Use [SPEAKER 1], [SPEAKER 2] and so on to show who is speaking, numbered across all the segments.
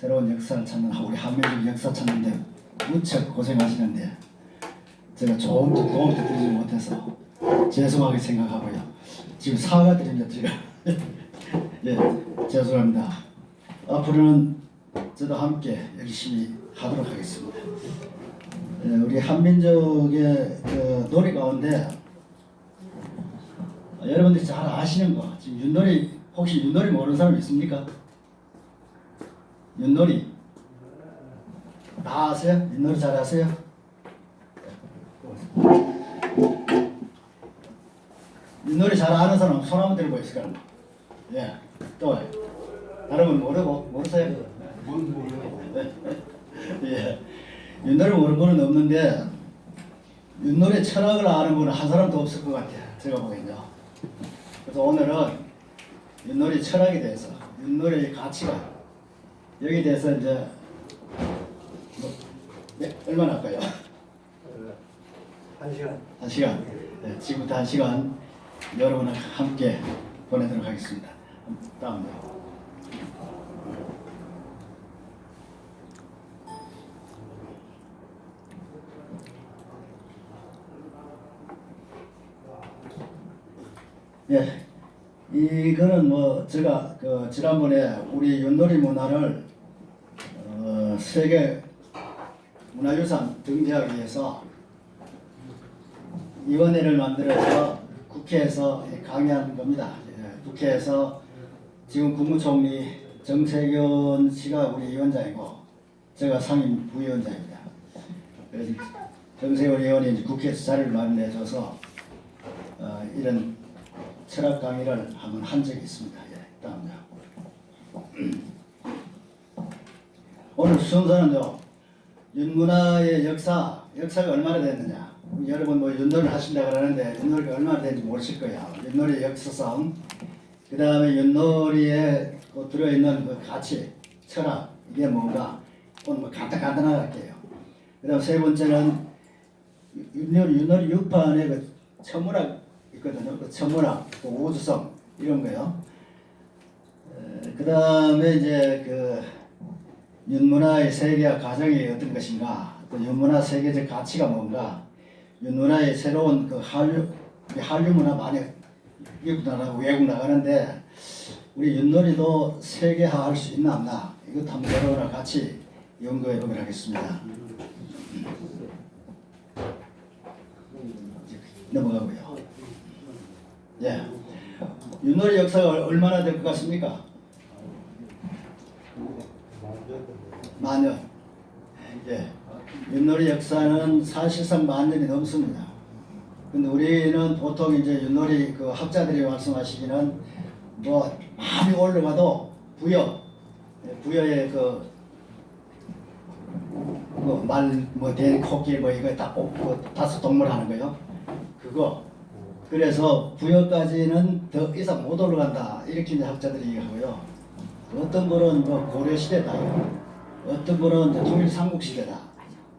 [SPEAKER 1] 새로운 역사를 찾는 우리 한민족 역사 찾는데 무척 고생하시는데 제가 조금 더 도움도 드리지 못해서 죄송하게 생각하고요. 지금 사과드립니다. 제가 예, 죄송합니다. 앞으로는 저도 함께 열심히 하도록 하겠습니다. 예, 우리 한민족의 그 노래 가운데 여러분들이 잘 아시는 거 지금 윷놀이 혹시 윷놀이 모르는 사람 있습니까? 윷놀이 다 아세요? 윷놀이 잘 아세요? 윷놀이 잘 아는 사람 손 한번 들고 있을까요? 예, 또 다른 건 모르세요? 예, 윷놀이 모르는 분은 없는데 윷놀이 철학을 아는 분은 한 사람도 없을 것 같아요. 제가 보기엔요. 그래서 오늘은 윷놀이 철학에 대해서, 윷놀이의 가치관 여기에 대해서 이제 네, 얼마나 할까요?
[SPEAKER 2] 1시간.
[SPEAKER 1] 1시간. 네, 지금부터 1시간 여러분과 함께 보내도록 하겠습니다. 다음요. 예, 이거는 뭐 제가 그 지난번에 우리 윷놀이 문화를 세계 문화유산 등재하기 위해서 위원회를 만들어서 국회에서 강의한 겁니다. 예, 국회에서 지금 국무총리 정세균 씨가 우리 위원장이고 제가 상임 부위원장입니다. 그래서 정세균 의원이 이제 국회에서 자리를 마련해줘서 이런 철학 강의를 한번 한 적이 있습니다. 예, 다음요. 오늘 순서는요. 윷문화의 역사가 얼마나 됐느냐. 여러분 뭐 윷놀이를 하신다 그러는데 윷놀이가 얼마나 됐는지 모르실 거예요. 윷놀이의 역사성, 그 다음에 윷놀이에 들어있는 그 가치, 철학 이게 뭔가 오늘 뭐 간단하게 할게요. 그 다음 세 번째는 윷놀이 6판의 그 천문학 있거든요. 그 천문학, 그 우주성 이런 거요. 그 다음에 이제 그 윷문화의 세계화 과정이 어떤 것인가, 또 윷문화 세계적 가치가 뭔가, 윷문화의 새로운 그 한류 문화 많이 미국 나가고 외국 나가는데 우리 윷놀이도 세계화할 수 있나 없나 이것도 한번 여러분과 같이 연구해 보도록 하겠습니다. 넘어가고요. 예, 윷놀이 역사가 얼마나 될 것 같습니까? 만년. 예, 윷놀이 역사는 사실상 만년이 넘습니다. 근데 우리는 보통 이제 윷놀이 그 학자들이 말씀하시기는 뭐 많이 올라가도 부여의 말 대 코끼리 뭐 이거 다 다섯 동물 하는 거요. 그거. 그래서 부여까지는 더 이상 못 올라간다 이렇게 이제 학자들이 얘기하고요. 어떤 분은 뭐 고려 시대다, 어떤 분은 통일 삼국 시대다,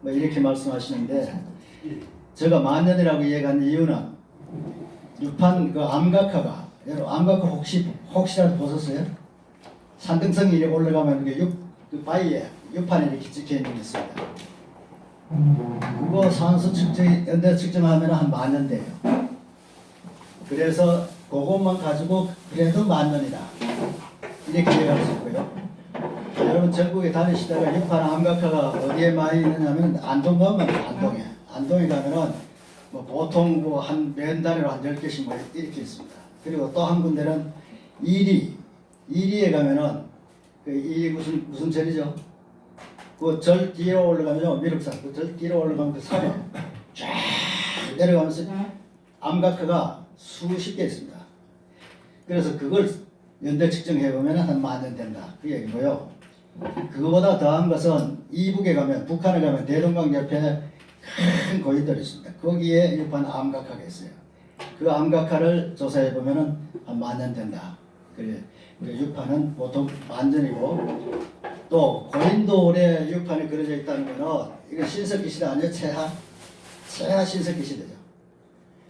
[SPEAKER 1] 뭐 이렇게 말씀하시는데 제가 만년이라고 얘기한 이유는 유판 그 암각화가 여러분 암각화 혹시라도 보셨어요? 산등성이 이렇게 올라가면 그 바위에 유판이 이렇게 찍혀 있는 게 있습니다. 그거 산수 측정 연대 측정하면 한 만년 돼요. 그래서 그것만 가지고 그래도 만년이다 이렇게 얘기할 수 있고요. 여러분 전국에 다니시다가 유판 암각화가 어디에 많이 있느냐면 안동 가면 안동에 가면은 뭐 보통 뭐 한 몇 단위로 한 10개씩 뭐 이렇게 있습니다. 그리고 또 한 군데는 이리에 가면은 그 이 무슨 절이죠? 그 절 뒤로 올라가면요, 미륵산 그 절 뒤로 올라가면 그 산에 쫙 내려가면서 암각화가 수십 개 있습니다. 그래서 그걸 연대 측정해 보면 한 만년 된다 그 얘기고요. 그거보다 더한 것은 이북에 가면 북한에 가면 대동강 옆에 큰 고인들이 있습니다. 거기에 유판 암각화가 있어요. 그 암각화를 조사해 보면은 한 만년 된다. 그래 우리 유판은 보통 만년이고 또 고인돌에 유판이 그려져 있다는 거는 이거 신석기 시대 아니에요? 최하 신석기 시대죠.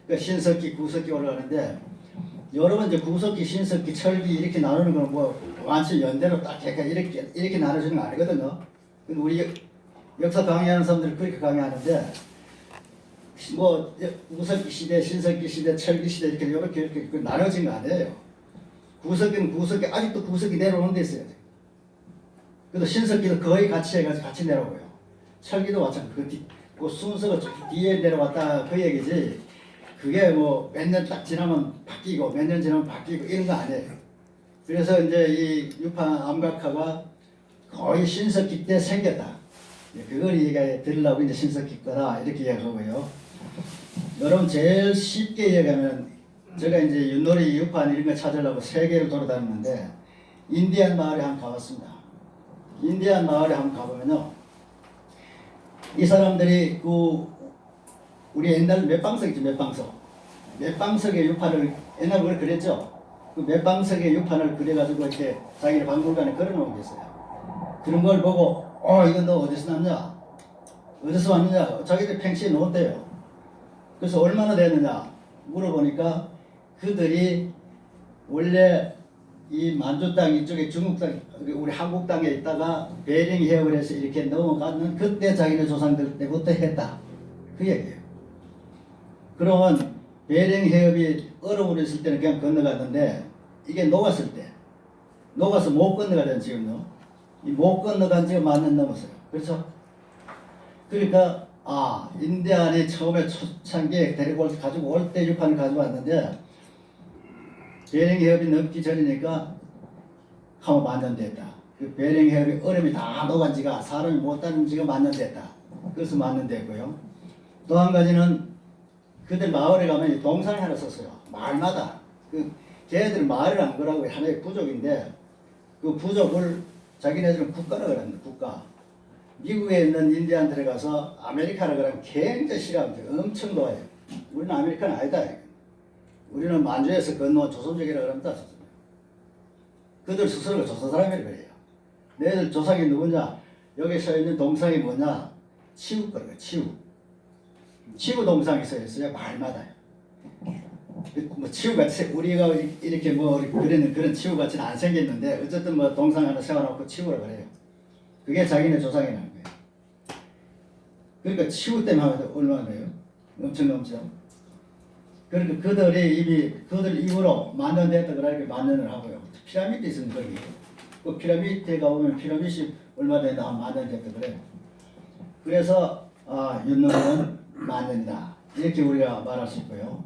[SPEAKER 1] 그 신석기, 구석기 올라가는데 여러 번 이제 구석기, 신석기, 철기 이렇게 나누는 건 뭐 완전 연대로 딱 이렇게 나눠주는 거 아니거든요. 근데 우리 역사 강의하는 사람들은 그렇게 강의하는데 뭐 구석기 시대, 신석기 시대, 철기 시대 이렇게 나눠진 거 아니에요. 구석기는 구석기 아직도 구석기 내려오는 데 있어요. 그래도 신석기도 거의 같이 해가지고 같이 내려오고요. 철기도 마찬가지. 그 순서가 뒤에 내려왔다 그 얘기지. 그게 뭐 몇 년 딱 지나면 바뀌고 몇 년 지나면 바뀌고 이런 거 아니에요. 그래서 이제 이 유판 암각화가 거의 신석기 때 생겼다. 그걸 얘기하려고 이제 신석기 거다 이렇게 이야기하고요. 여러분 제일 쉽게 이야기하면 제가 이제 윷놀이 유판 이런 거 찾으려고 세계를 돌아다녔는데 인디안 마을에 한번 가봤습니다. 인디안 마을에 한번 가보면요. 이 사람들이 우리 옛날 몇방석 있죠, 몇방석. 몇방석의 유판을 옛날에 우리 그랬죠. 그 몇방석의 유판을 그려가지고 이렇게 자기네 박물관에 걸어놓은 게 있어요. 그런 걸 보고 이거 너 어디서 났냐? 어디서 왔느냐? 자기들 팽시에 놓았대요. 그래서 얼마나 됐느냐? 물어보니까 그들이 원래 이 만주 땅 이쪽에 중국 땅, 우리 한국 땅에 있다가 베링 해역을 해서 이렇게 넘어가는 그때 자기네 조상들 때부터 했다. 그 얘기예요. 그러면 베링 해협이 얼음으로 있을 때는 그냥 건너갔는데 이게 녹았을 때, 녹아서 못 건너가잖아요, 지금요. 이 못 건너간 지가 만 년 넘었어요. 그렇죠? 그러니까 인디안이 처음에 초창기에 데리고 가지고 올 때 유판을 가져왔는데 베링 해협이 넘기 전이니까 한번 만 년 됐다. 그 베링 해협이 얼음이 다 녹은 지가 사람이 못 다는 지가 만 년 됐다. 그래서 만 년 됐고요. 또 한 가지는 그들 마을에 가면 동상을 하나 썼어요. 마을마다. 걔네들 마을을 안 거라고 하나의 부족인데 그 부족을 자기네들은 국가라 그럽니다. 국가. 미국에 있는 인디안들에 가서 아메리카라 그러면 굉장히 싫어합니다. 엄청 좋아해요. 우리는 아메리카는 아니다. 우리는 만주에서 건너온 조선족이라 그럽니다. 그들 스스로가 조선 사람이라 그래요. 너희들 조상이 누구냐? 여기 서 있는 동상이 뭐냐? 치우 거라고요. 치우. 치우 동상이 서 있어요. 마을마다요. 뭐 치우같이 우리가 이렇게 뭐 그리는 그런 치우같이는 안 생겼는데 어쨌든 뭐 동상 하나 세워놓고 치우라 그래요. 그게 자기네 조상이라는 거예요. 그러니까 치우 때문에 하면 얼마나 돼요? 엄청 넘죠. 그러니까 그들 입으로 만 년 됐다 그러니까 만 년을 하고요. 피라미드 있으면 거기. 그 피라미드에 가보면 피라미드이 얼마 된다 한 만 년 됐다 그래요. 그래서 윷놀이는 만 년이다. 이렇게 우리가 말할 수 있고요.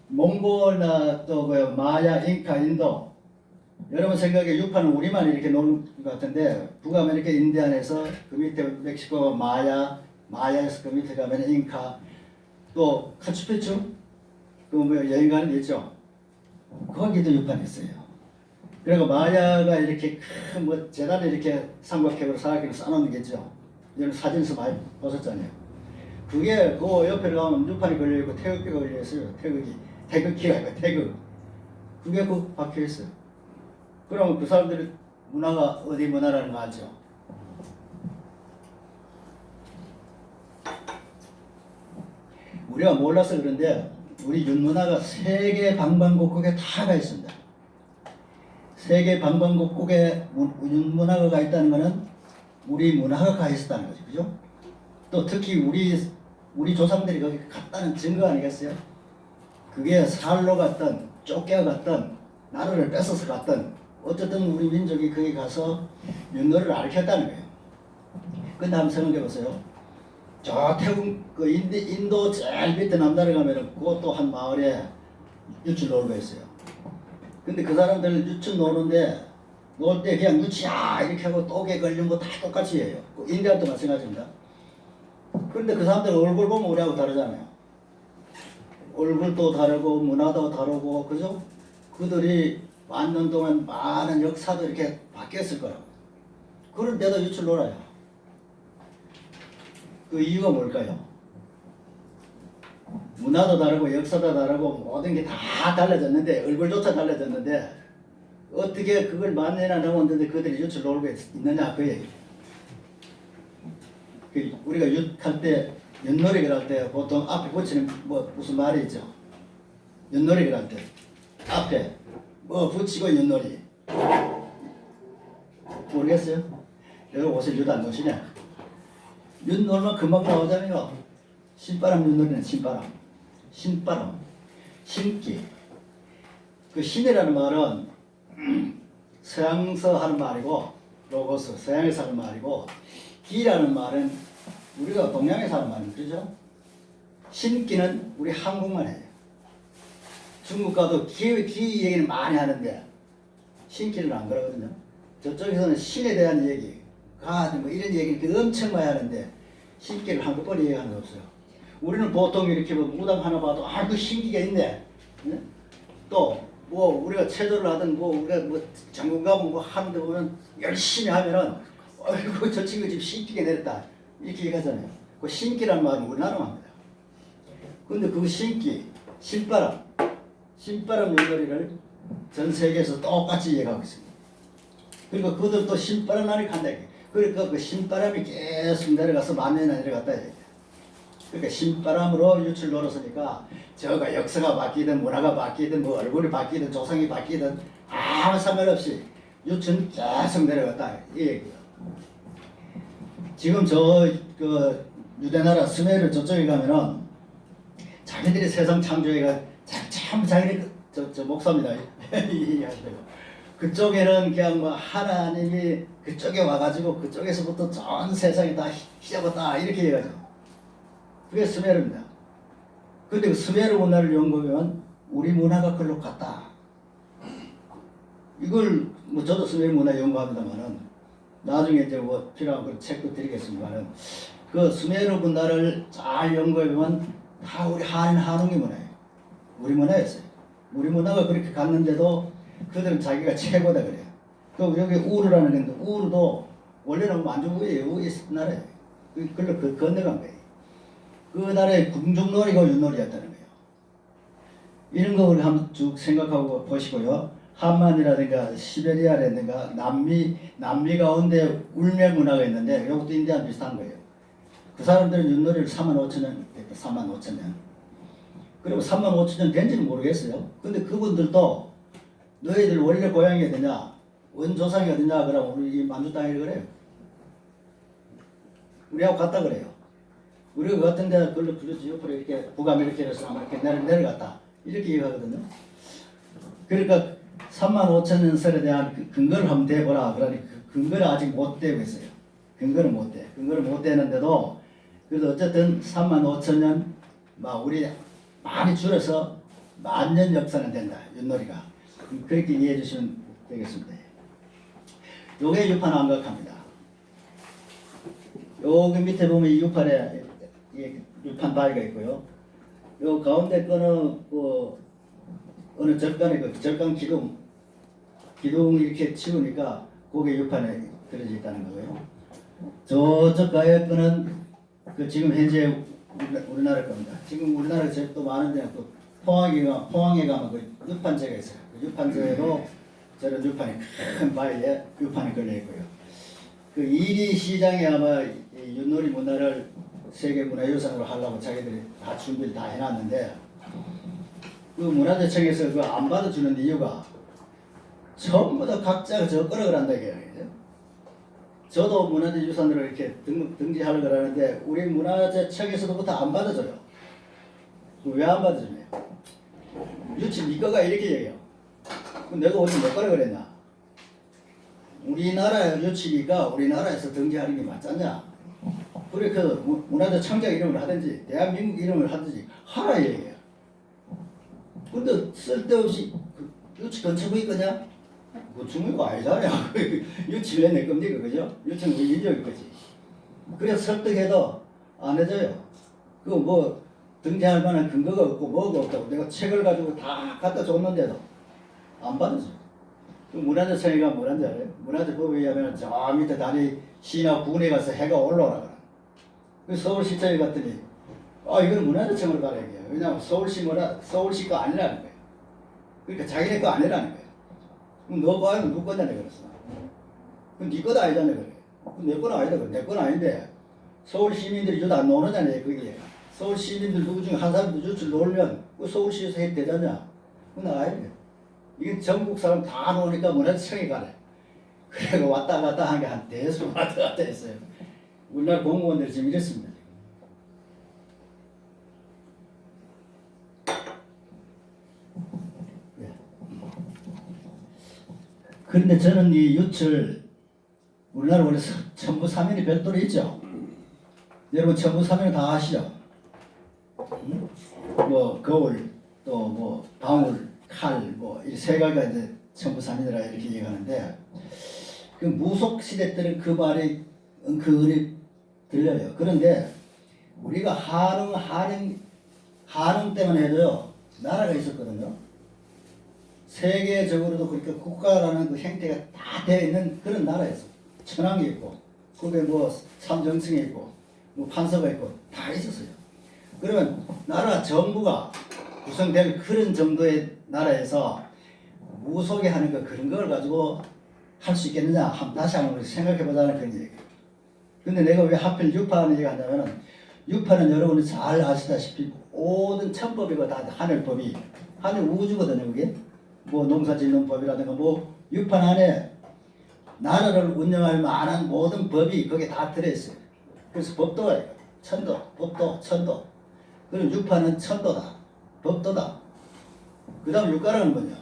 [SPEAKER 1] 몽골나 또 마야, 잉카, 인도. 여러분 생각에 유판은 우리만 이렇게 노는 것 같은데 북아메리카 인디안에서 그 밑에 멕시코 마야에서 그 밑에 가면 잉카, 또 카츠피추 뭐 여행 가는 데 있죠. 거기도 유판이 있어요. 그리고 마야가 이렇게 큰 뭐 재단에 이렇게 삼각형으로 사각형으로 쌓아놓는 게 있죠. 여러분 사진에서 많이 보셨잖아요. 그게 그 옆에 가면 유판이 걸려있고 태극기가 걸려있어요. 태극기가 있고 태극. 그게 박혀있어요. 그러면 그 사람들이 문화가 어디 문화라는 거 알죠? 우리가 몰라서 그런데 우리 윷문화가 세계 방방곡곡에 다 가 있습니다. 세계 방방곡곡에 윷문화가 가 있다는 것은 우리 문화가 가 있었다는 거죠. 그죠? 또 특히 우리 조상들이 거기 갔다는 증거 아니겠어요? 그게 살로 갔던 쫓겨갔던 나라를 뺏어서 갔던 어쨌든 우리 민족이 거기 가서 윷놀이를 가르쳤다는 거예요. 근데 한번 생각해 보세요. 저 태국 인도 제일 밑에 남다리 가면은 그것도 한 마을에 유출 놀고 있어요. 근데 그 사람들 유출 노는데 놀 때 그냥 유치야 이렇게 하고 똑에 걸린 거 다 똑같이 해요. 인디안도 마찬가지입니다. 그런데 그 사람들 얼굴 보면 우리하고 다르잖아요. 얼굴도 다르고 문화도 다르고 그죠? 그들이 만 년 동안 많은 역사도 이렇게 바뀌었을 거라고. 그런데도 유출 놀아요. 그 이유가 뭘까요? 문화도 다르고 역사도 다르고 모든 게 다 달라졌는데 얼굴조차 달라졌는데 어떻게 그걸 만 년이나 넘었는데 그들이 유출 놀고 있느냐 그 얘기. 우리가 윷할 때 윷놀이를 할 때 보통 앞에 붙이는 뭐 무슨 말이 있죠? 윷놀이를 할 때 앞에 뭐 붙이고 윷놀이. 모르겠어요? 여기 옷에 윷 안 놓으시냐? 윷 놀면 금방 나오잖아요. 신바람 윷놀이는 신바람. 신바람. 신기. 그 신이라는 말은 서양서 하는 말이고, 로고스, 서양에서 하는 말이고, 기라는 말은 우리가 동양에서 하는 말입니다. 그죠? 신기는 우리 한국만 해요. 중국 가도 기 얘기는 많이 하는데 신기는 안 그러거든요. 저쪽에서는 신에 대한 얘기, 뭐 이런 얘기를 엄청 많이 하는데 신기를 한꺼번에 얘기하는 거 없어요. 우리는 보통 이렇게 뭐 무당 하나 봐도 그 신기가 있네. 네? 또 뭐 우리가 체조를 하든 뭐 우리가 뭐 장군 가면 뭐 하는데 보면 열심히 하면은 어이구 저 친구 지금 신기가 내렸다 이렇게 얘기하잖아요. 그 신기라는 말은 우리나라만 합니다. 근데 그 신기, 신바람 윷놀이를 전 세계에서 똑같이 얘기하고 있습니다. 그리고 그들도 신바람 날이 간다. 그러니까 그 신바람이 계속 내려가서 만년이나 내려갔다. 그러니까 신바람으로 유출 놀았으니까 저가 역사가 바뀌든 문화가 바뀌든 뭐 얼굴이 바뀌든 조상이 바뀌든 아무 상관없이 유출 계속 내려갔다. 이 얘기예요. 지금 저 그 유대나라 스메르 저쪽에 가면은 자기들이 세상 창조해가 참 자기네 저 목사입니다. 그쪽에는 그냥 뭐 하나님이 그쪽에 와가지고 그쪽에서부터 전 세상이 다 시작했다 이렇게 얘기하죠. 그게 스메르입니다. 근데 그 스메르 문화를 연구하면 우리 문화가 글로 갔다. 이걸 뭐 저도 스메르 문화 연구합니다만은 나중에 이제 뭐 필요한 그 책도 드리겠습니다만은 그 스메르 문화를 잘 연구해보면 다 우리 한웅의 문화예요. 우리 문화였어요. 우리 문화가 그렇게 갔는데도 그들은 자기가 최고다 그래요. 그 여기 우르라는 건데 우르도 원래는 만주국이에요. 우리 나라예요. 그걸로 건너간 거예요. 그 나라의 궁중놀이가 윷놀이였다는 거예요. 이런 거 우리 한번 쭉 생각하고 보시고요. 한만이라든가 시베리아라든가 남미 가운데 울메 문화가 있는데 이것도 인디안 비슷한 거예요. 그 사람들은 윷놀이를 45,000년 했다. 45,000년. 그리고 35,000년 된지는 모르겠어요. 근데 그분들도 너희들 원래 고향이 어디냐? 원조상이 어디냐? 그러면 우리 만주 땅이 그래요. 우리하고 같다 그래요. 우리가 같은 데 그걸로 그렇지 옆으로 이렇게 북아메리카에서 이렇게 내려갔다. 이렇게 얘기하거든요. 그러니까 35,000년 설에 대한 근거를 한번 대보라. 그러니 그 근거를 아직 못 대고 있어요. 근거는 못 대. 근거를 못 대는데도 그래도 어쨌든 35,000년 막 우리 많이 줄여서 10,000년 역사는 된다. 윷놀이가. 그렇게 이해해 주시면 되겠습니다. 요게 유판암각합니다. 여기 밑에 보면 이 유판에 유판 바위가 있고요. 요 가운데 거는 그 어느 절간에 그 절간 기둥 이렇게 치우니까 그게 유판에 들어져 있다는 거예요. 저쪽 가에 거는 그 지금 현재 우리나라 겁니다. 지금 우리나라에 또 많은데 또 포항에 가면 그 유판제가 있어요. 그 유판제로 저런 유판이 큰 바위에 유판이 걸려 있고요. 그 이리 시장에 아마 윷놀이 문화를 세계문화유산으로 하려고 자기들이 다 준비를 다 해놨는데 그 문화재청에서 그 안 받아주는 이유가 전부 다 각자가 저 끌어를 한다 이거예요. 저도 문화재유산으로 이렇게 등재하려고 하는데 우리 문화재청에서도부터 안 받아줘요. 왜 안 받아주냐? 유치 니 거가 이렇게 얘기해요. 내가 어디 몇 거라 그랬나? 우리나라 유치기가 우리나라에서 등재하는 게 맞잖냐? 그래 그 문화재 창작 이름을 하든지 대한민국 이름을 하든지 하라 얘기해요. 근데 쓸데없이 그 유치 건축의 거냐? 건축의가 아니잖아요. 유치를 내 겁니까 그죠? 유치는 우리 민족의 거지. 그래서 설득해도 안 해줘요. 그거 뭐 등재할 만한 근거가 없고 뭐가 없다고 내가 책을 가지고 다 갖다 줬는데도 안 받아줘요. 그 문화재청이가 뭐란지 알아요? 문화재법에 의하면 저 밑에 다리 시나 군에 가서 해가 올라오라 그래. 그 서울시청에 갔더니 이거는 문화재청을 가라 얘기해요. 왜냐하면 서울시 거 아니라는 거예요. 그러니까 자기네 거 아니라는 거예요. 그럼 너 거 아니면 누구 거냐 그랬어. 그럼 네 거도 아니잖아 그래. 그럼 내 건 아니다 그래. 내 건 아닌데 서울 시민들이 저도 안 노느냐네 그게. 서울 시민들 누구 중에 한 사람도 저출 놀면 그 서울시에서 해도 되잖냐. 그건 아니에요. 이게 전국 사람 다 놓으니까 문화재 청이 가래. 그래가 왔다 갔다 한 게 한 대수 왔다 갔다 했어요. 우리나라 공무원들이 지금 이랬습니다. 그런데 저는 이 유출, 우리나라 원래 천부 사면이 별도로 있죠. 여러분 천부 사면 다 아시죠? 뭐 거울, 또 뭐 방울, 칼, 뭐 이 세 가지가 이제 천부 사면이라 이렇게 얘기하는데, 그 무속 시대 때는 그 말이 은근히 들려요. 그런데 우리가 한흥 때만 해도요 나라가 있었거든요. 세계적으로도 그렇게 국가라는 그 형태가 다 되어 있는 그런 나라였어. 천황이 있고, 그게 뭐 삼정승이 있고, 뭐 판서가 있고 다 있었어요. 그러면 나라 정부가 구성될 그런 정도의 나라에서 무속에 하는 거 그런 걸 가지고 할 수 있겠느냐? 다시 한번 생각해 보자는 그런 얘기예요. 근데 내가 왜 하필 유파하는 얘기 한다면은, 유파는 여러분이 잘 아시다시피 모든 천법이고 다 하늘법이, 하늘 우주거든요. 그게 뭐 농사 짓는 법이라든가 뭐 유판 안에 나라를 운영할 만한 모든 법이 거기에 다 들어있어요. 그래서 법도가 있고 천도, 법도, 천도. 그리고 유파는 천도다, 법도다. 그 다음 육가락은 뭐냐?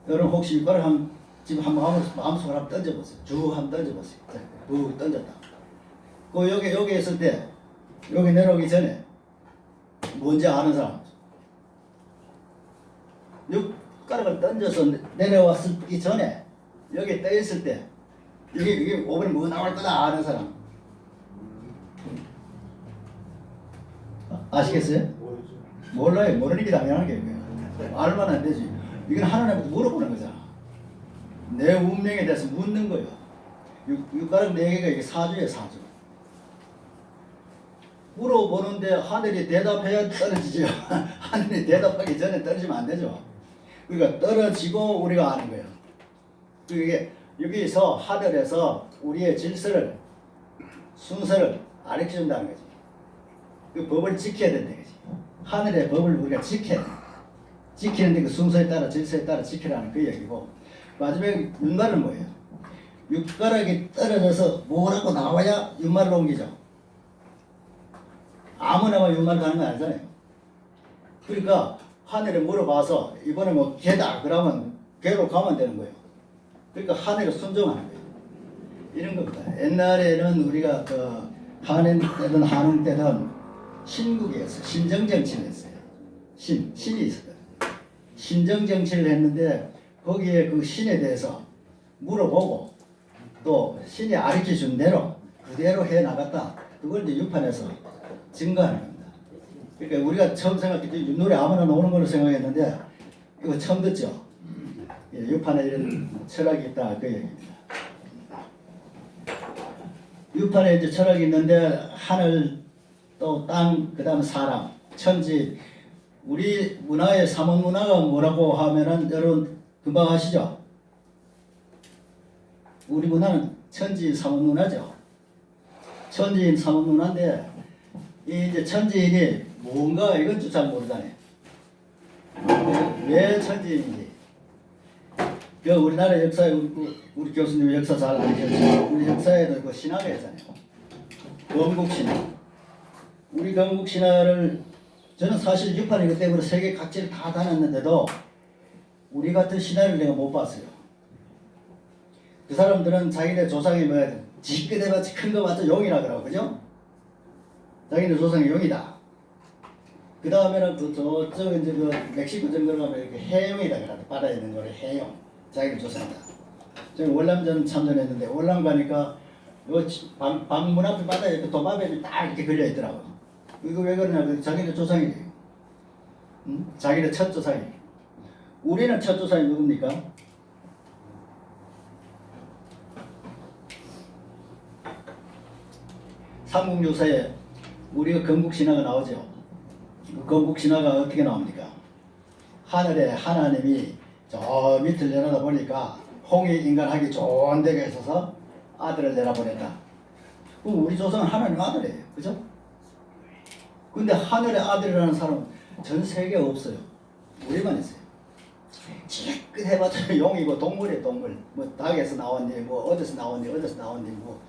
[SPEAKER 1] 여러분 혹시 육가락 지금 한번 마음속으로 한번 던져보세요. 쭉 한번 던져보세요. 자, 쭉 던졌다. 그 여기 있을 때, 여기 내려오기 전에 뭔지 아는 사람? 육가락을 던져서 내려왔기 전에 여기 떠 있을 때 이게 5분에 뭐 나올 거다 아는 사람? 아시겠어요? 몰라요. 모르는 게 당연한 게 알면 안 되지. 이건 하나님한테 물어보는 거잖아. 내 운명에 대해서 묻는 거예요. 육가락 4개가 이게 사주예요, 사주. 물어보는데 하늘이 대답해야 떨어지죠. 하늘이 대답하기 전에 떨어지면 안 되죠. 그러니까 떨어지고 우리가 아는 거예요. 그게 여기서 하늘에서 우리의 질서를, 순서를 가르쳐준다는 거지. 그 법을 지켜야 된다 거지. 하늘의 법을 우리가 지켜야 돼. 지키는데 그 순서에 따라 질서에 따라 지키라는 그 얘기고, 마지막에 윤말은 뭐예요? 육가락이 떨어져서 뭐라고 나와야 윤말로 옮기죠. 아무나마 윤말 가는 건 아니잖아요. 그러니까 하늘에 물어봐서 이번에 뭐 개다 그러면 개로 가면 되는 거예요. 그러니까 하늘에 순종하는 거예요. 이런 겁니다. 옛날에는 우리가 그 한행 때든 한웅 때든 신국이었어요. 신정정치를 했어요. 신이 있었거든요. 신정정치를 했는데 거기에 그 신에 대해서 물어보고 또 신이 가르쳐준 대로 그대로 해 나갔다. 그걸 이제 유판에서 증거하는 겁니다. 그러니까 우리가 처음 생각할 때 윷놀이 아무나 노는 걸로 생각했는데 이거 처음 듣죠? 유판에 이런 철학이 있다 그 얘기입니다. 유판에 이제 철학이 있는데 하늘 또 땅 그다음 사람 천지 우리 문화의 삼원 문화가 뭐라고 하면은 여러분 금방 아시죠? 우리 문화는 천지 삼원 문화죠. 천지인 삼원 문화인데 이 이제 천지인이 뭔가 이건 잘 모르잖아요. 왜 천지인인지. 그 우리나라 역사에 우리 교수님 역사 잘 알겠지만 우리 역사에도 그 신화가 있잖아요. 건국신화. 우리 건국신화를 저는 사실 유판이기 때문에 세계 각지를 다 다녔는데도 우리 같은 신화를 내가 못 봤어요. 그 사람들은 자기네 조상이 뭐야 지그대같이 큰 거 맞죠? 용이라 그러고 그죠? 자기네 조상이 용이다. 그 다음에는 그 저쪽 이제 그 멕시코 정도로 가면 이렇게 해용이다 그러다. 바다에 있는 거를 해용. 자기네 조상이다. 제가 월남전 참전했는데 월남 가니까 요 방문 앞에 바다에 이렇게 도마뱀이 딱 이렇게 걸려 있더라고. 이거 왜 그러냐? 자기네 조상이지. 응? 자기네 첫 조상이. 우리는 첫 조상이 누굽니까? 삼국유사에 우리가 건국신화가 나오죠. 건국신화가 어떻게 나옵니까? 하늘에 하나님이 저 밑을 내려다 보니까 홍해 인간하기 좋은 데가 있어서 아들을 내려보냈다. 그럼 우리 조상은 하나님 아들이에요. 그죠? 근데 하늘의 아들이라는 사람은 전 세계에 없어요. 우리만 있어요. 지긋 해봤자 용이고 동물이에요 동물. 뭐 닭에서 나왔니 뭐 어디서 나왔니 어디서 나왔니 뭐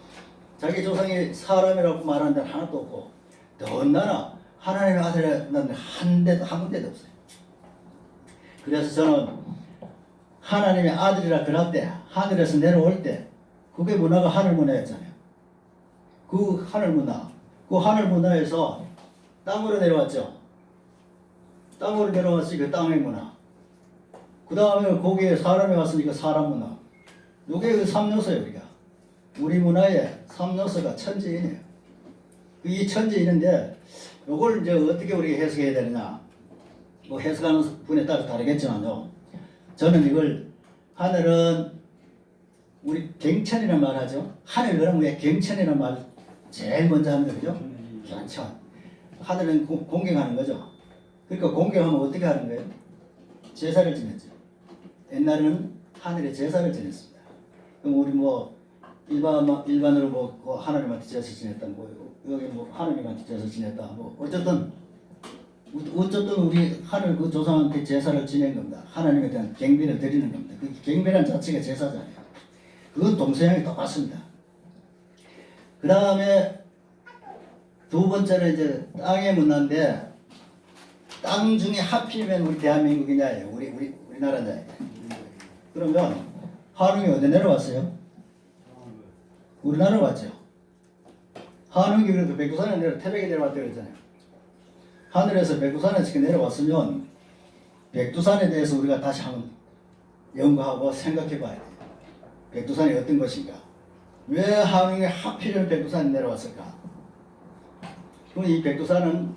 [SPEAKER 1] 자기 조상이 사람이라고 말하는 데는 하나도 없고 더군다나 하나님의 아들은 한 대도 한 군데도 없어요. 그래서 저는 하나님의 아들이라 그럴 때 하늘에서 내려올 때 그게 문화가 하늘 문화였잖아요. 그 하늘 문화 그 하늘 문화에서 땅으로 내려왔죠. 땅으로 내려왔으니까 그 땅의 문화. 그 다음에 거기에 사람이 왔으니까 사람 문화. 요게 그 삼요소예요. 우리가 우리 문화의 삼요소가 천지인이에요. 이 천지인인데 요걸 이제 어떻게 우리가 해석해야 되느냐 뭐 해석하는 분에 따라 다르겠지만요. 저는 이걸 하늘은 우리 경천이라는 말 하죠. 하늘 그러면 왜 경천이라는 말 제일 먼저 합니다. 그죠? 경천. 하늘은 공경하는 거죠. 그러니까 공경하면 어떻게 하는 거예요? 제사를 지냈죠. 옛날에는 하늘에 제사를 지냈습니다. 그럼 우리 뭐 일반으로 뭐 하나님한테 제사 지냈다 뭐 여기 뭐 하나님한테 제사 지냈다 뭐 어쨌든 우리 하늘 그 조상한테 제사를 지낸 겁니다. 하나님에 대한 경배를 드리는 겁니다. 그 경배란 자체가 제사잖아요. 그건 동서양이 똑같습니다. 그 다음에 두 번째는 이제 땅의 문화인데 땅 중에 하필이면 우리 대한민국이냐예요. 우리나라냐. 그러면 한웅이 어디 내려왔어요? 우리나라 왔죠. 한웅이 그래도 백두산에 태백에 내려왔다고 그랬잖아요. 하늘에서 백두산에서 내려왔으면 백두산에 대해서 우리가 다시 한번 연구하고 생각해 봐야 돼요. 백두산이 어떤 것인가? 왜 한웅이 하필이면 백두산에 내려왔을까? 그럼 이 백두산은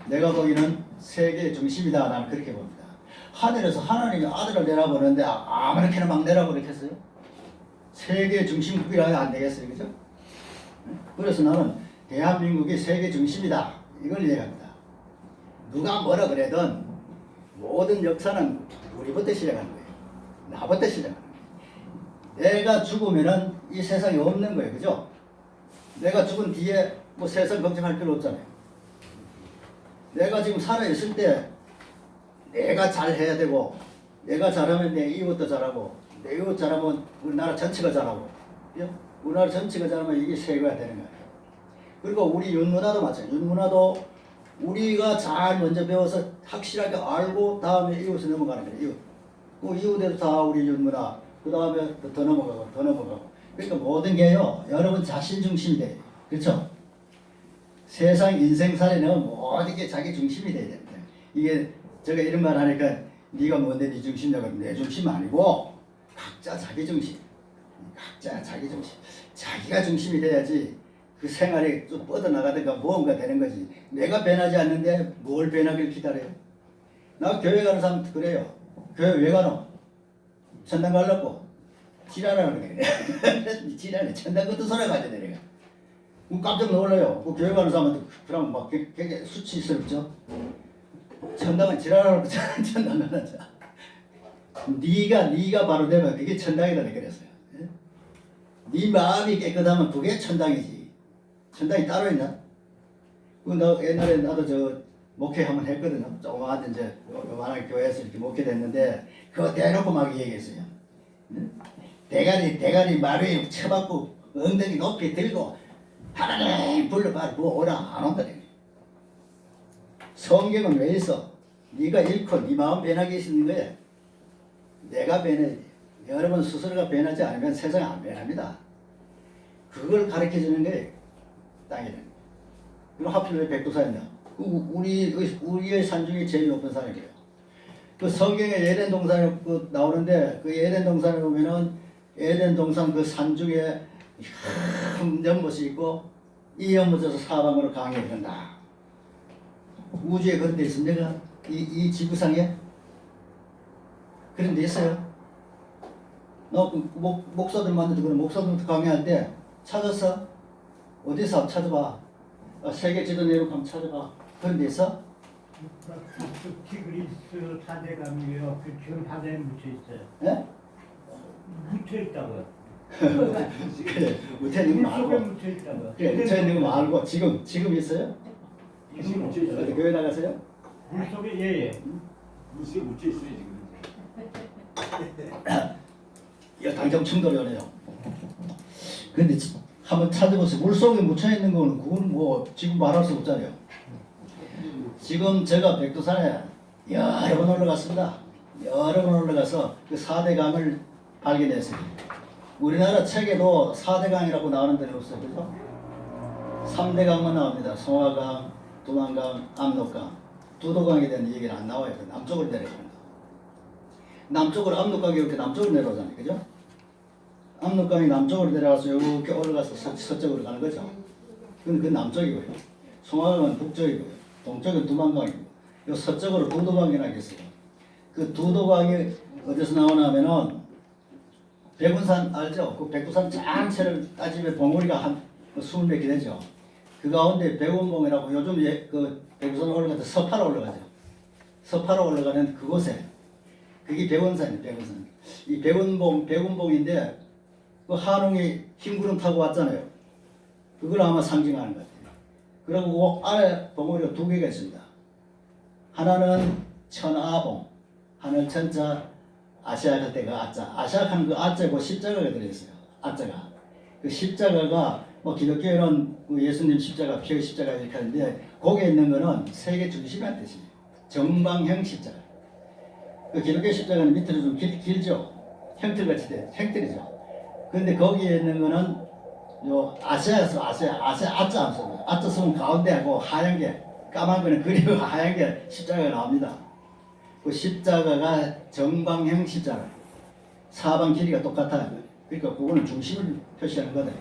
[SPEAKER 1] 내가 보기에는 세계의 중심이다. 나는 그렇게 봅니다. 하늘에서 하나님의 아들을 내려보는데 아무렇게나 막 내려버렸겠어요? 세계의 중심국이라면 안 되겠어요. 그죠? 그래서 나는 대한민국이 세계 중심이다. 이걸 이해합니다. 누가 뭐라 그래든 모든 역사는 우리부터 시작하는 거예요. 나부터 시작하는 거예요. 내가 죽으면은 이 세상에 없는 거예요. 그죠? 내가 죽은 뒤에 뭐 세상 걱정할 필요 없잖아요. 내가 지금 살아있을 때 내가 잘해야 되고 내가 잘하면 내 이웃도 잘하고 내 이웃 잘하면 우리나라 전체가 잘하고 우리나라 전체가 잘하면 이게 세계가 되는 거예요. 그리고 우리 윤문화도 마찬가지예요. 윤문화도 우리가 잘 먼저 배워서 확실하게 알고 다음에 이웃에 넘어가는 거예요. 이웃. 그 이웃에도 다 우리 윤문화 그 다음에 더 넘어가고 더 넘어가고 그러니까 모든 게요. 여러분 자신 중심이 돼요. 그렇죠? 세상 인생살이는 모든 게 자기 중심이 돼야 됩니다. 이게 제가 이런 말 하니까 네가 뭔데 네 중심이냐고 내 중심 아니고 각자 자기 중심. 각자 자기 중심. 자기가 중심이 돼야지 그 생활이 좀 뻗어나가든가 무언가 되는 거지. 내가 변하지 않는데 뭘 변하길 기다려요? 나 교회 가는 사람 그래요. 교회 왜 가노? 천당 가려고. 지랄하는 거야. 지랄해. 천당 같은 소리 가야 돼 내가. 깜짝 놀라요. 그 교회 가는 사람한테 그러면 막 굉장히 수치스럽죠. 천당은 지랄하라고 천당 가는 자. 네가 바로 되면 그게 천당이다 그랬어요. 네 마음이 깨끗하면 그게 천당이지. 천당이 따로 있나? 나 옛날에 나도 저 목회 한번 했거든요. 조그마한 이제 요만한 교회에서 이렇게 목회됐는데 그거 대놓고 막 얘기했어요. 대가리 마루에 쳐박고 엉덩이 높이 들고 하나님 불러봐 오라 안 온다. 성경은 왜 있어? 네가 잃고 네 마음 변하게 있는 거야. 내가 변해야 돼. 여러분 스스로가 변하지 않으면 세상이 안 변합니다. 그걸 가르쳐주는 게 땅이라는 거예요. 그럼 하필 왜 백두산이냐? 우리의 산 중에 제일 높은 산이에요. 그 성경에 에덴 동산이 나오는데 그 에덴 동산에 보면은 에덴 동산 그 산 중에 큰 연못이 있고 이 연못에서 사방으로 강이 흐른다. 우주에 그런 데 있습니까? 이 지구상에? 그런 데 있어요? 너 목사들 만나도 그래. 목사들부터 강의할 때 찾았어? 어디서 찾아봐. 세계 지도 내로 한번 찾아봐. 그런 데 있어?
[SPEAKER 2] 티그리스 사대강이요. 그 지금 바다에 묻혀 있어요.
[SPEAKER 1] 예?
[SPEAKER 2] 묻혀 있다고요.
[SPEAKER 1] 그래. 묻혀 있는 거
[SPEAKER 2] 물속에
[SPEAKER 1] 말고.
[SPEAKER 2] 묻혀 있다고요.
[SPEAKER 1] 그래. 묻혀 있는 거 말고 지금 있어요?
[SPEAKER 2] 지금 묻혀 있어요.
[SPEAKER 1] 어디 교회 나가세요?
[SPEAKER 2] 물속에 예예.
[SPEAKER 3] 물속에 묻혀 있어요 지금.
[SPEAKER 1] 이거 당장 충돌이 오네요. 근데 한번 찾아보세요. 물속에 묻혀있는 거는 그건 뭐 지금 말할 수 없잖아요. 지금 제가 백두산에 여러 번 올라갔습니다. 여러 번 올라가서 그 4대 강을 발견했어요. 우리나라 책에도 4대 강이라고 나오는 데는 없어요. 그죠? 3대 강만 나옵니다. 송화강, 두만강, 압록강. 두도강에 대한 얘기는 안 나와요. 그 남쪽으로 내려가는 거. 남쪽으로 압록강이 이렇게 남쪽으로 내려오잖아요. 그죠? 압록강이 남쪽으로 내려가서 이렇게 올라가서 서쪽으로 가는 거죠. 그건 남쪽이고요. 송화강은 북쪽이고요. 동쪽은 두만강이고, 요 서쪽으로 두도강이라고 있어요. 그 두도강이 어디서 나오냐면은 백운산 알죠? 그 백두산 전체를 따지면 봉우리가 한 20몇 개 되죠. 그 가운데 백운봉이라고 요즘 그 백두산 올라갈 때 서파로 올라가죠. 서파로 올라가는 그곳에 그게 백운산이에요. 백운산. 이 백운봉인데 그 한웅이 흰구름 타고 왔잖아요. 그걸 아마 상징하는 것 같아요. 그리고 그 아래 봉우리가 두 개가 있습니다. 하나는 천아봉, 하늘 천자, 아시아할 때가 아자. 아시아하는 그 아자고 십자가가 들어있어요. 아자가. 그 십자가가 뭐 기독교에는 그 예수님 십자가, 피의 십자가 이렇게 하는데 거기에 있는 거는 세계 중심이라는 뜻이에요. 정방형 십자가. 그 기독교 십자가는 밑으로 좀 길죠. 형틀같이 돼. 형틀이죠. 근데 거기에 있는 거는 요 아시아에서 아자 안 써요. 아자 쓰면 가운데 하고 하얀 게 까만 거는 그리고 하얀 게 십자가가 나옵니다. 그 십자가가 정방형 십자가. 사방 길이가 똑같아요. 그러니까 그거는 중심을 표시하는 거다.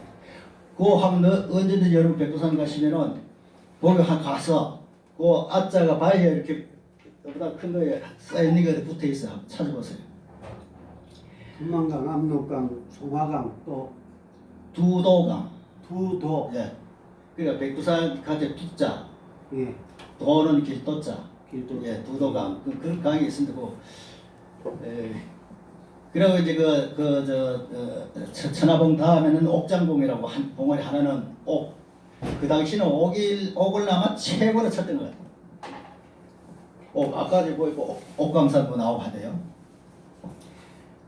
[SPEAKER 1] 그거 하면 언제든지 여러분 백두산 가시면은 거기 가서 그 아자가 바위에 이렇게 보다 큰 거에 쌓여있는 게 붙어 있어요. 한번 찾아보세요.
[SPEAKER 2] 두만강, 압록강, 송화강 또
[SPEAKER 1] 두도강.
[SPEAKER 2] 두도.
[SPEAKER 1] 예. 그러니까 백두산 가재 두자,
[SPEAKER 2] 예.
[SPEAKER 1] 도는 길도자.
[SPEAKER 2] 길도.
[SPEAKER 1] 예, 두도강. 그런 강이 있습니다. 그리고 이제 천하봉 다음에는 옥장봉이라고 한 봉우리 하나는 옥. 그 당시는 옥을 아마 최고로 쳤던 것 같아요. 아까 보이고 옥감산도 나오고 하대요.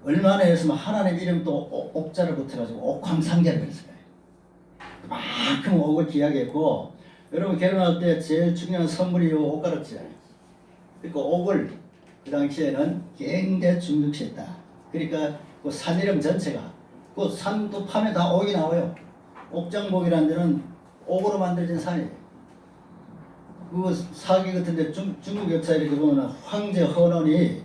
[SPEAKER 1] 얼마나 했으면 하나님 이름도 옥자를 붙여가지고 옥황상제를 그랬어요. 그만큼 옥을 귀하게 했고, 여러분 결혼할 때 제일 중요한 선물이 요 옷가락지잖아요. 그러니까 옥을 그 당시에는 굉장히 중요시했다. 그러니까 그 산 이름 전체가 그 산도 파면 다 옥이 나와요. 옥장봉이라는 데는 옥으로 만들어진 산이에요. 그 사기 같은데 중국 역사 이렇게 보면 황제 헌원이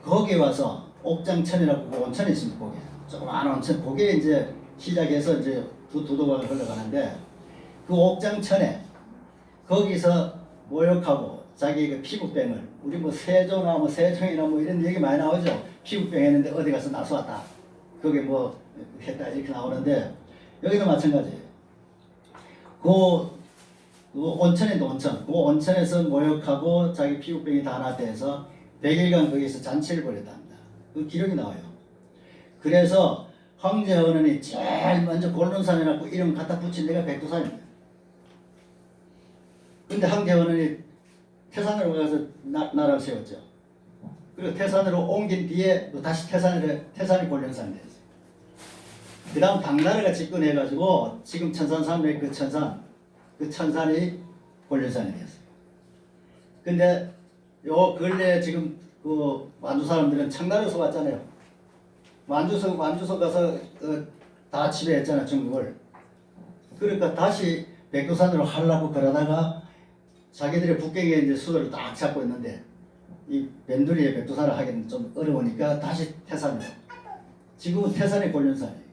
[SPEAKER 1] 거기 와서 옥장천이라고 그 온천이 있습니다. 거기 조그마한 온천, 거기에 이제 시작해서 이제 두도강을 흘러가는데 그 옥장천에 거기서 모욕하고 자기 그 피부병을, 우리 뭐 세조나 뭐 세종이나 뭐 이런 얘기 많이 나오죠. 피부병 했는데 어디 가서 나서왔다. 그게 뭐 했다 이렇게 나오는데 여기도 마찬가지예요. 그 온천인데 온천. 그 온천에서 모욕하고 자기 피부병이 다 나타해서 100일간 거기서 잔치를 벌였다 합니다. 그 기록이 나와요. 그래서 황제 헌원이 제일 먼저 골륜산이라고 이름 갖다 붙인 데가 백두산입니다. 근데 황제 헌원이 태산으로 가서 나라를 세웠죠. 그리고 태산으로 옮긴 뒤에 또 다시 태산이 골륜산이 됐어요. 그 다음 당나라가 집권해가지고 지금 천산산맥 그 천산이 골륜산이 됐어요. 근데 요 근래 지금 그 만주 사람들은 청나라에서 왔잖아요. 만주서 가서 다 지배했잖아, 중국을. 그러니까 다시 백두산으로 하려고 그러다가 자기들의 북경에 이제 수도를 딱 잡고 있는데 이 변두리에 백두산을 하기는 좀 어려우니까 다시 태산으로. 지금은 태산이 골륜산이에요.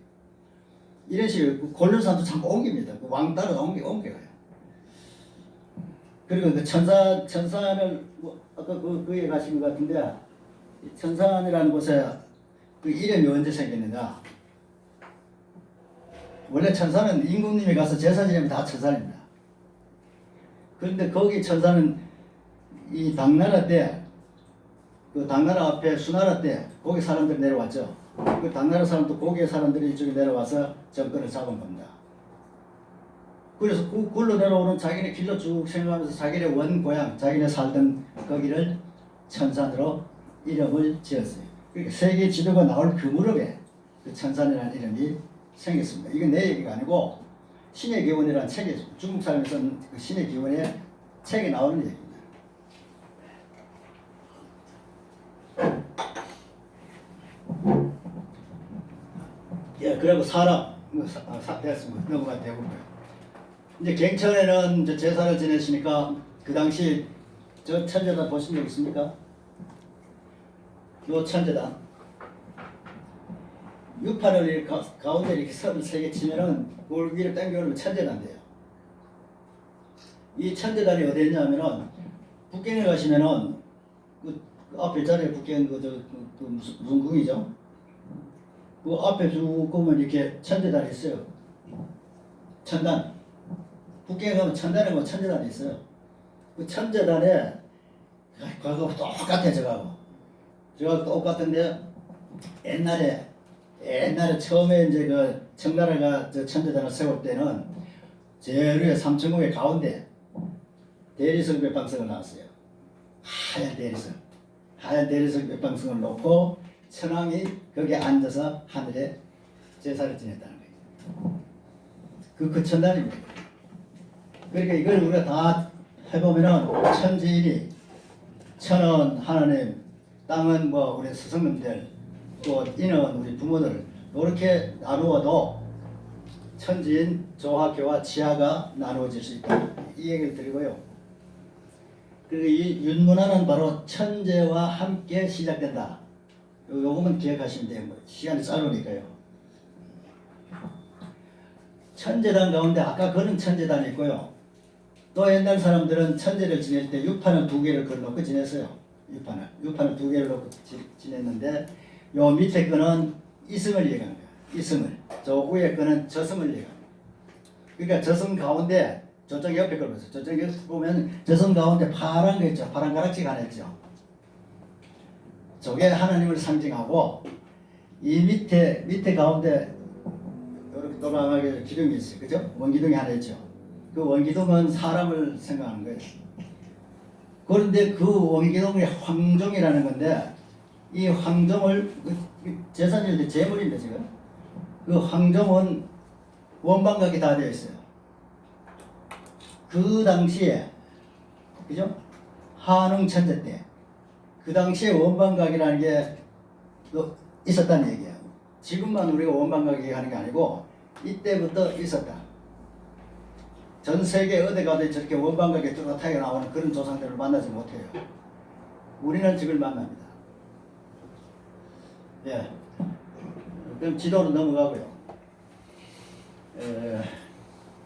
[SPEAKER 1] 이런 식으로 골륜산도 참 옮깁니다. 그 왕따로 옮겨가요. 그리고 그 천산을 아까 그에 가신 것 같은데 천산이라는 곳에 그 이름이 언제 생겼는가? 원래 천산은 임금님이 가서 제사 지내면 다 천산입니다. 그런데 거기 천산은 이 당나라 때, 그 당나라 앞에 수나라 때 거기 사람들이 내려왔죠. 그 당나라 사람도 거기에 사람들이 이쪽에 내려와서 정권을 잡은 겁니다. 그래서 그걸로 내려오는 자기네 길로 쭉 생각하면서 자기네 원고향, 자기네 살던 거기를 천산으로 이름을 지었어요. 그러니까 세계 지도가 나올 그 무렵에 그 천산이라는 이름이 생겼습니다. 이건 내 얘기가 아니고 신의 기원이라는 책에 중국 사람이 쓴 그 신의 기원의 책에 나오는 얘기입니다. 예, 그리고 사람 됐습니다. 넘어가 되고요. 이제 갱천에는 이제 제사를 지내시니까 그 당시 저 천재단 보신 적 있습니까? 요 천재단 유판을 이렇게 가운데 이렇게 33개 치면은 그걸 위로 당겨 올리면 천재단 돼요. 이 천재단이 어디 있냐면은 북경에 가시면은 그 앞에 있잖아요. 북경 무슨 궁이죠? 그 앞에 쭉 보면 이렇게 천재단이 있어요. 천단. 북경에 가면 천단에 보면 천재단이 있어요. 그 천재단에 그거하고 똑같아 저거하고. 저거하고 똑같은데 옛날에 처음에 이제 그 청나라가 저 천재단을 세울 때는 제일 위에 삼천궁의 가운데 대리석 몇 방석을 놨어요. 하얀 대리석 몇 방석을 놓고 천황이 거기에 앉아서 하늘에 제사를 지냈다는 거예요. 그 천단입니다. 그러니까 이걸 우리가 다 해보면은 천지인이 천은 하나님, 땅은 뭐 우리 스승님들, 또 인은 우리 부모들 이렇게 나누어도 천지인 조화교와 지하가 나누어질 수 있다. 이 얘기를 드리고요. 그리고 이 윤문화는 바로 천재와 함께 시작된다. 요거만 기억하시면 돼요. 뭐 시간이 짧으니까요. 천재단 가운데 아까 그런 천재단이 있고요. 또 옛날 사람들은 천재를 지낼 때 유판을 2개를 걸어놓고 지냈어요. 유판을 2개를 놓고 지냈는데 요 밑에 거는 이승을 얘기하는 거예요. 이승을. 저 위에 거는 저승을 얘기하는 거예요. 그러니까 저승 가운데 저쪽 옆에 걸 보세요. 저쪽 옆에 보면 저승 가운데 파란 거 있죠. 파란 가락지가 하나 있죠. 저게 하나님을 상징하고 이 밑에 가운데 이렇게 돌아가게 기둥이 있어요. 그죠? 원기둥이 하나 있죠. 그 원기둥은 사람을 생각하는 거예요. 그런데 그 원기둥이 황종이라는 건데 이 황종을 제사질 제물인데 지금 그 황종은 원방각이 다 되어 있어요. 그 당시에 그죠? 한흥 천재 때 그 당시에 원방각이라는 게 있었다는 얘기예요. 지금만 우리가 원방각이 하는 게 아니고 이때부터 있었다. 전 세계 어디 가도 저렇게 원방각이 뚜렷하게 나오는 그런 조상들을 만나지 못해요. 우리는 지금 만납니다. 예. 그럼 지도로 넘어가고요.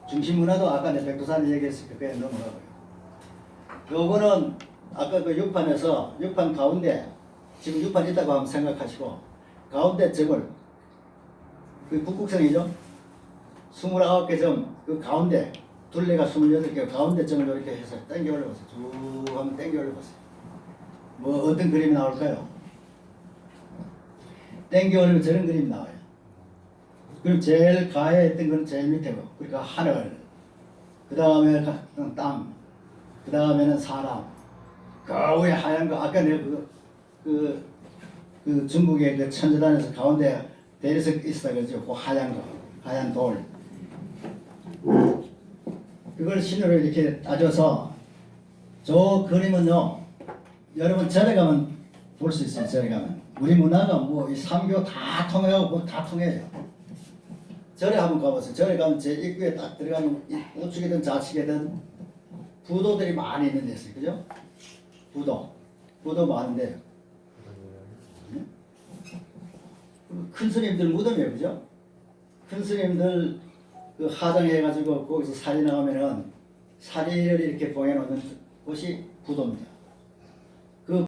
[SPEAKER 1] 중심문화도 아까 내 백두산 얘기했으니까 그냥 넘어가고요. 요거는 아까 그 6판에서 6판 가운데 지금 6판 있다고 한번 생각하시고 가운데 점을 그 북극성이죠. 29개 점 그 가운데 둘레가 28개 가운데 점을 이렇게 해서 당겨 올려보세요. 쭉 한번 당겨 올려보세요. 뭐 어떤 그림이 나올까요? 당겨 올리면 저런 그림이 나와요. 그리고 제일 가에 있던 건 제일 밑에고 그러니까 하늘 그 다음에 땅 그 다음에는 사람 그 위에 하얀 거 아까 내가 그 중국의 그 천재단에서 가운데 대리석 있었다 그러죠. 그 하얀 거 하얀 돌 그걸 신으로 이렇게 따져서 저 그림은요 여러분 절에 가면 볼 수 있어요. 절에 가면 우리 문화가 뭐 이 삼교 다 통해가고 다 통해요. 절에 한번 가보세요. 절에 가면 제 입구에 딱 들어가면 우측이든 좌측이든 부도들이 많이 있는 데 있어요. 그죠? 부도 많은데 큰 스님들 무덤이에요. 그죠? 큰 스님들 그 하장해가지고 거기서 살이 나오면은 사리를 이렇게 봉해놓는 곳이 부도입니다.